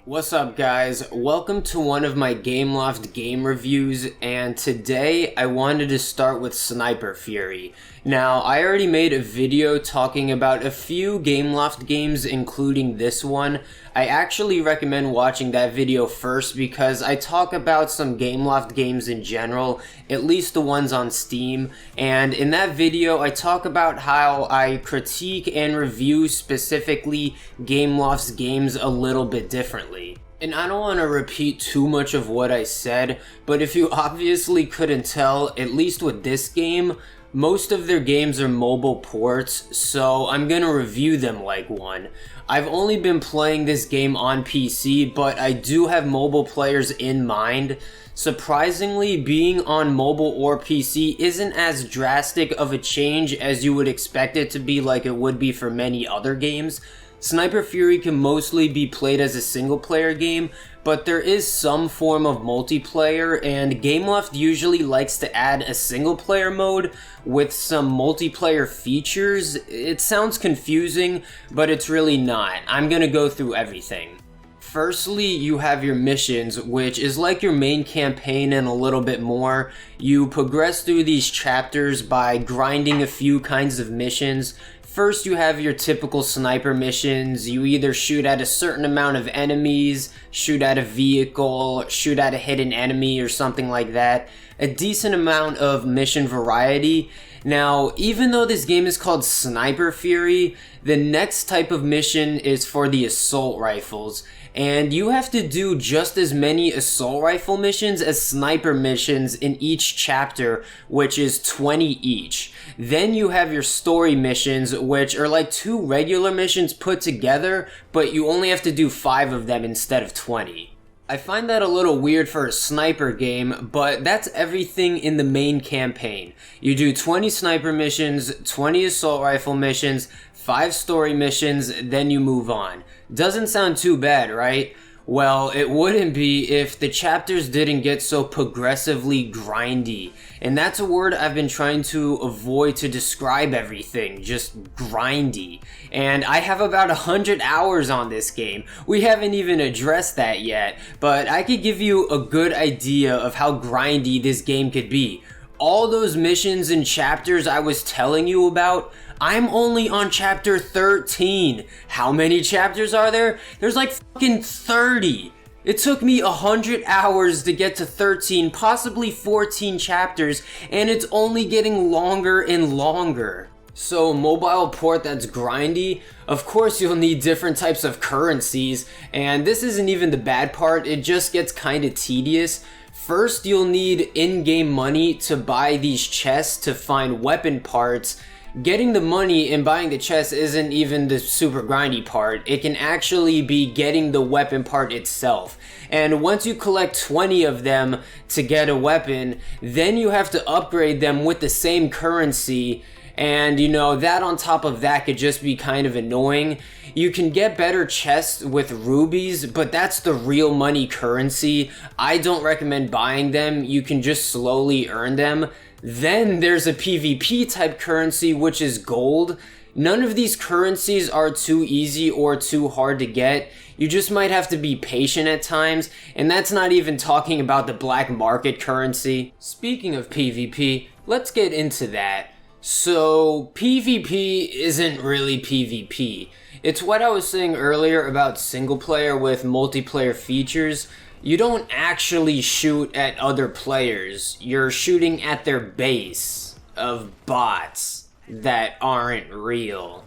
What's up guys, welcome to one of my Gameloft game reviews, and today I wanted to start with Sniper Fury. Now, I already made a video talking about a few Gameloft games including this one. I actually recommend watching that video first because I talk about some Gameloft games in general, at least the ones on Steam, and in that video I talk about how I critique and review specifically Gameloft's games a little bit differently. And I don't want to repeat too much of what I said, but if you obviously couldn't tell, at least with this game, most of their games are mobile ports, so I'm gonna review them like one. I've only been playing this game on PC, but I do have mobile players in mind. Surprisingly, being on mobile or PC isn't as drastic of a change as you would expect it to be like it would be for many other games. Sniper Fury can mostly be played as a single player game, but there is some form of multiplayer, and Gameloft usually likes to add a single player mode with some multiplayer features. It sounds confusing, but it's really not. I'm gonna go through everything. Firstly, you have your missions, which is like your main campaign and a little bit more. You progress through these chapters by grinding a few kinds of missions. First, you have your typical sniper missions. You either shoot at a certain amount of enemies, shoot at a vehicle, shoot at a hidden enemy, or something like that. A decent amount of mission variety. Now, even though this game is called Sniper Fury, the next type of mission is for the assault rifles. And you have to do just as many assault rifle missions as sniper missions in each chapter, which is 20 each. Then you have your story missions, which are like 2 regular missions put together, but you only have to do 5 of them instead of 20. I find that a little weird for a sniper game, but that's everything in the main campaign. You do 20 sniper missions, 20 assault rifle missions, 5 story missions, then you move on. Doesn't sound too bad, right? Well, it wouldn't be if the chapters didn't get so progressively grindy. And that's a word I've been trying to avoid to describe everything, just grindy. And I have about 100 hours on this game. We haven't even addressed that yet, but I could give you a good idea of how grindy this game could be. All those missions and chapters I was telling you about, I'm only on chapter 13. How many chapters are there? There's like fucking 30. It took me 100 hours to get to 13, possibly 14 chapters, and it's only getting longer and longer. So, mobile port that's grindy, of course you'll need different types of currencies, and this isn't even the bad part, it just gets kinda tedious. First, you'll need in-game money to buy these chests to find weapon parts. Getting the money and buying the chest isn't even the super grindy part. It can actually be getting the weapon part itself. And once you collect 20 of them to get a weapon, then you have to upgrade them with the same currency. And you know, that on top of that could just be kind of annoying. You can get better chests with rubies, but that's the real money currency. I don't recommend buying them. You can just slowly earn them. Then there's a PvP type currency, which is gold. None of these currencies are too easy or too hard to get. You just might have to be patient at times, and that's not even talking about the black market currency. Speaking of PvP, let's get into that. So, PvP isn't really PvP. It's what I was saying earlier about single player with multiplayer features. You don't actually shoot at other players. You're shooting at their base of bots that aren't real.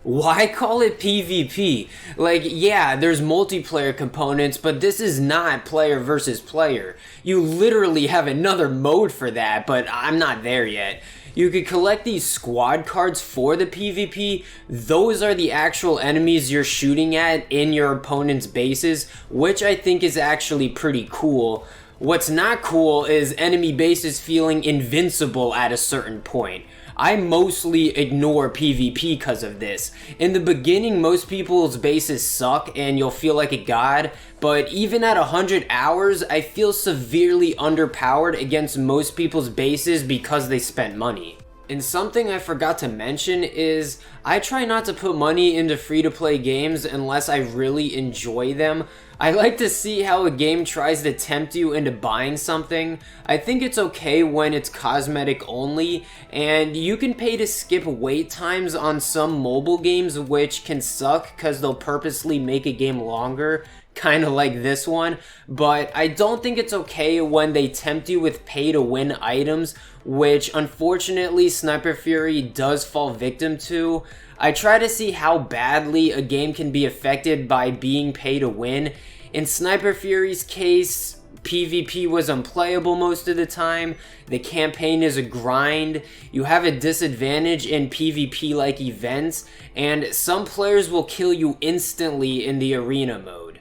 Why call it PvP? Like, yeah, there's multiplayer components, but this is not player versus player. You literally have another mode for that, but I'm not there yet. You could collect these squad cards for the PvP. Those are the actual enemies you're shooting at in your opponent's bases, which I think is actually pretty cool. What's not cool is enemy bases feeling invincible at a certain point. I mostly ignore PvP because of this. In the beginning, most people's bases suck and you'll feel like a god, but even at 100 hours, I feel severely underpowered against most people's bases because they spent money. And something I forgot to mention is I try not to put money into free-to-play games unless I really enjoy them. I like to see how a game tries to tempt you into buying something. I think it's okay when it's cosmetic only, and you can pay to skip wait times on some mobile games, which can suck because they'll purposely make a game longer, kind of like this one. But I don't think it's okay when they tempt you with pay-to-win items, which unfortunately Sniper Fury does fall victim to. I try to see how badly a game can be affected by being pay to win. In Sniper Fury's case, PvP was unplayable most of the time, the campaign is a grind, you have a disadvantage in PvP-like events, and some players will kill you instantly in the arena mode.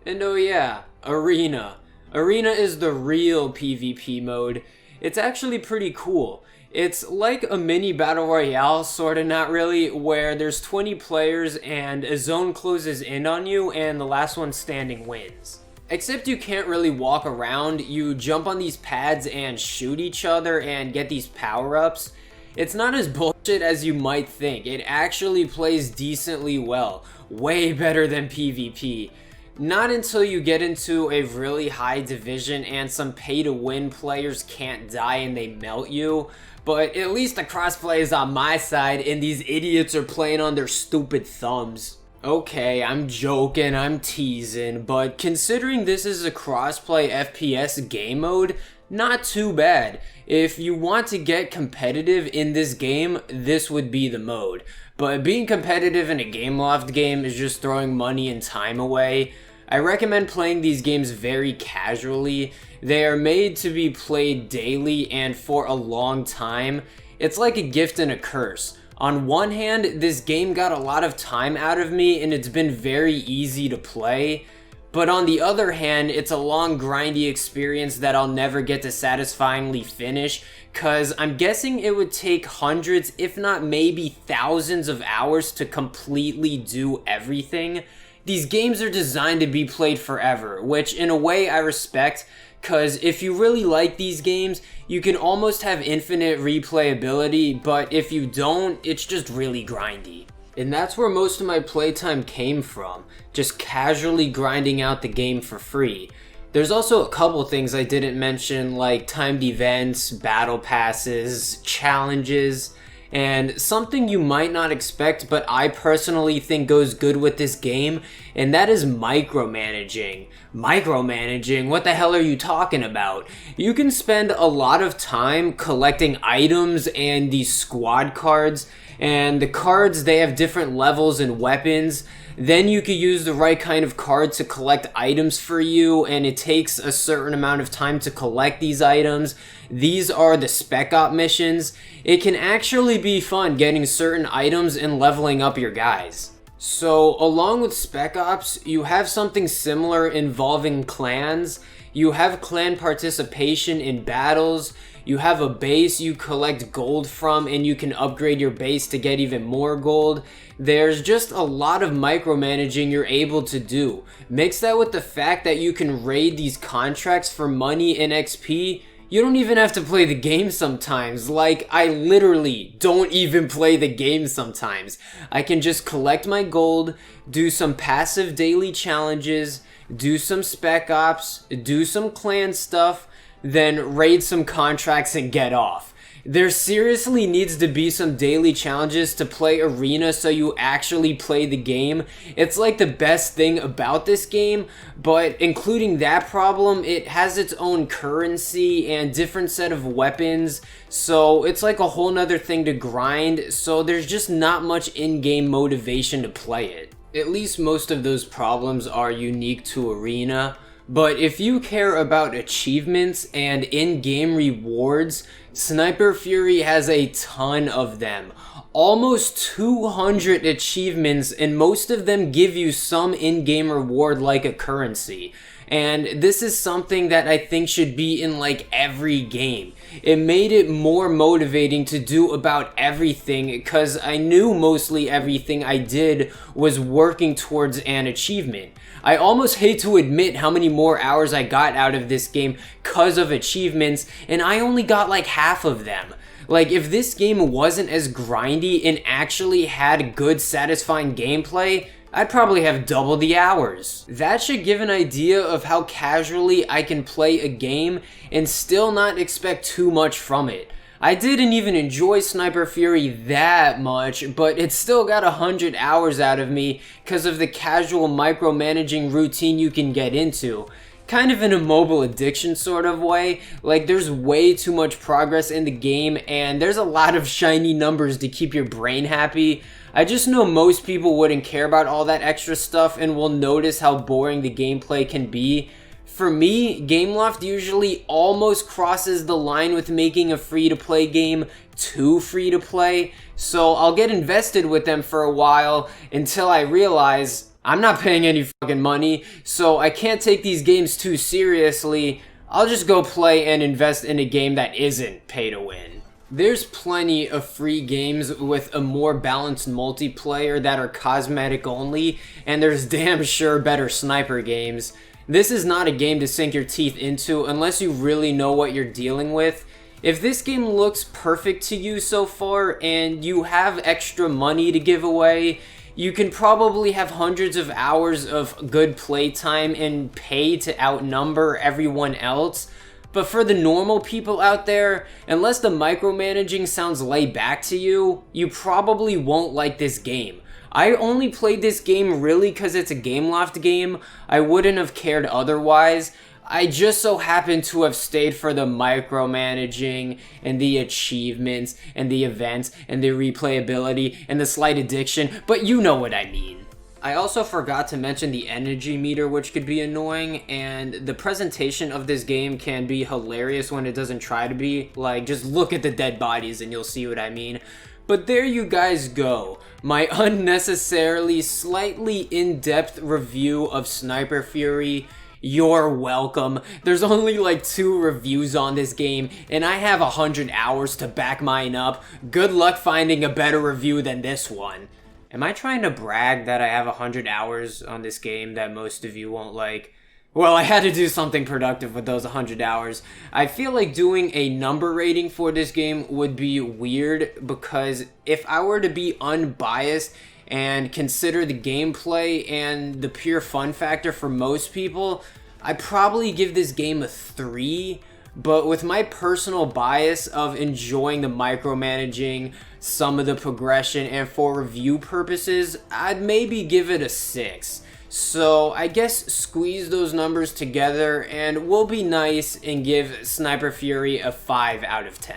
And oh yeah, Arena. Arena is the real PvP mode. It's actually pretty cool. It's like a mini battle royale, sorta, not really, where there's 20 players and a zone closes in on you and the last one standing wins. Except you can't really walk around, you jump on these pads and shoot each other and get these power-ups. It's not as bullshit as you might think, it actually plays decently well, way better than PvP. Not until you get into a really high division and some pay-to-win players can't die and they melt you. But at least the crossplay is on my side and these idiots are playing on their stupid thumbs. Okay, I'm joking, I'm teasing, but considering this is a crossplay FPS game mode, not too bad. If you want to get competitive in this game, this would be the mode. But being competitive in a Gameloft game is just throwing money and time away. I recommend playing these games very casually. They are made to be played daily and for a long time. It's like a gift and a curse. On one hand, this game got a lot of time out of me and it's been very easy to play. But on the other hand, it's a long grindy experience that I'll never get to satisfyingly finish, cause I'm guessing it would take hundreds, if not maybe thousands of hours to completely do everything. These games are designed to be played forever, which in a way I respect, cause if you really like these games, you can almost have infinite replayability, but if you don't, it's just really grindy. And that's where most of my playtime came from, just casually grinding out the game for free. There's also a couple things I didn't mention, like timed events, battle passes, challenges, and something you might not expect but I personally think goes good with this game, and that is micromanaging. Micromanaging? What the hell are you talking about? You can spend a lot of time collecting items and these squad cards, and the cards, they have different levels and weapons. Then you could use the right kind of card to collect items for you, and it takes a certain amount of time to collect these items. These are the Spec Op missions. It can actually be fun getting certain items and leveling up your guys. So along with Spec Ops, you have something similar involving clans. You have clan participation in battles. You have a base you collect gold from and you can upgrade your base to get even more gold. There's just a lot of micromanaging you're able to do. Mix that with the fact that you can raid these contracts for money and XP. You don't even have to play the game sometimes. Like, I literally don't even play the game sometimes. I can just collect my gold, do some passive daily challenges, do some Spec Ops, do some clan stuff, then raid some contracts and get off. There seriously needs to be some daily challenges to play Arena so you actually play the game. It's like the best thing about this game, but including that problem, it has its own currency and different set of weapons, so it's like a whole nother thing to grind, so there's just not much in-game motivation to play it. At least most of those problems are unique to Arena. But if you care about achievements and in-game rewards, Sniper Fury has a ton of them. Almost 200 achievements, and most of them give you some in-game reward like a currency. And this is something that I think should be in like every game. It made it more motivating to do about everything because I knew mostly everything I did was working towards an achievement. I almost hate to admit how many more hours I got out of this game because of achievements, and I only got like half of them. Like, if this game wasn't as grindy and actually had good, satisfying gameplay, I'd probably have double the hours. That should give an idea of how casually I can play a game and still not expect too much from it. I didn't even enjoy Sniper Fury that much, but it still got 100 hours out of me because of the casual micromanaging routine you can get into. Kind of in a mobile addiction sort of way. Like, there's way too much progress in the game and there's a lot of shiny numbers to keep your brain happy. I just know most people wouldn't care about all that extra stuff and will notice how boring the gameplay can be. For me, Gameloft usually almost crosses the line with making a free-to-play game too free-to-play, so I'll get invested with them for a while until I realize I'm not paying any fucking money, so I can't take these games too seriously. I'll just go play and invest in a game that isn't pay to win. There's plenty of free games with a more balanced multiplayer that are cosmetic only, and there's damn sure better sniper games. This is not a game to sink your teeth into unless you really know what you're dealing with. If this game looks perfect to you so far and you have extra money to give away, you can probably have hundreds of hours of good playtime and pay to outnumber everyone else. But for the normal people out there, unless the micromanaging sounds laid back to you, you probably won't like this game. I only played this game really because it's a Gameloft game. I wouldn't have cared otherwise. I just so happened to have stayed for the micromanaging and the achievements and the events and the replayability and the slight addiction, but you know what I mean. I also forgot to mention the energy meter, which could be annoying, and the presentation of this game can be hilarious when it doesn't try to be. Like, just look at the dead bodies and you'll see what I mean. But there you guys go, my unnecessarily slightly in-depth review of Sniper Fury. You're welcome. There's only like 2 reviews on this game, and I have 100 hours to back mine up. Good luck finding a better review than this one. Am I trying to brag that I have 100 hours on this game that most of you won't like? Well, I had to do something productive with those 100 hours. I feel like doing a number rating for this game would be weird because if I were to be unbiased and consider the gameplay and the pure fun factor for most people, I'd probably give this game a 3. But with my personal bias of enjoying the micromanaging, some of the progression, and for review purposes, I'd maybe give it a 6. So I guess squeeze those numbers together and we'll be nice and give Sniper Fury a 5 out of 10.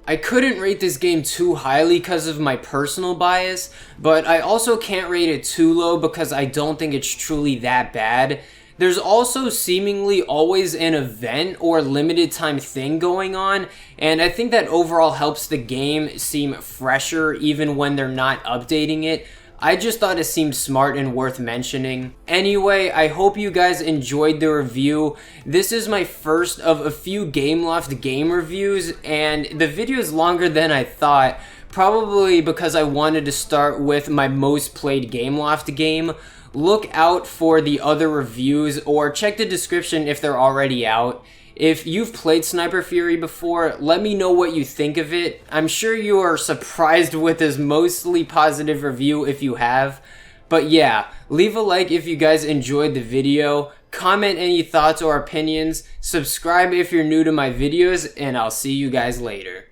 I couldn't rate this game too highly because of my personal bias, but I also can't rate it too low because I don't think it's truly that bad. There's also seemingly always an event or limited time thing going on, and I think that overall helps the game seem fresher even when they're not updating it. I just thought it seemed smart and worth mentioning. Anyway, I hope you guys enjoyed the review. This is my first of a few Gameloft game reviews, and the video is longer than I thought, probably because I wanted to start with my most played Gameloft game. Look out for the other reviews or check the description if they're already out. If you've played Sniper Fury before, let me know what you think of it. I'm sure you are surprised with this mostly positive review if you have. But yeah, leave a like if you guys enjoyed the video, comment any thoughts or opinions, subscribe if you're new to my videos, and I'll see you guys later.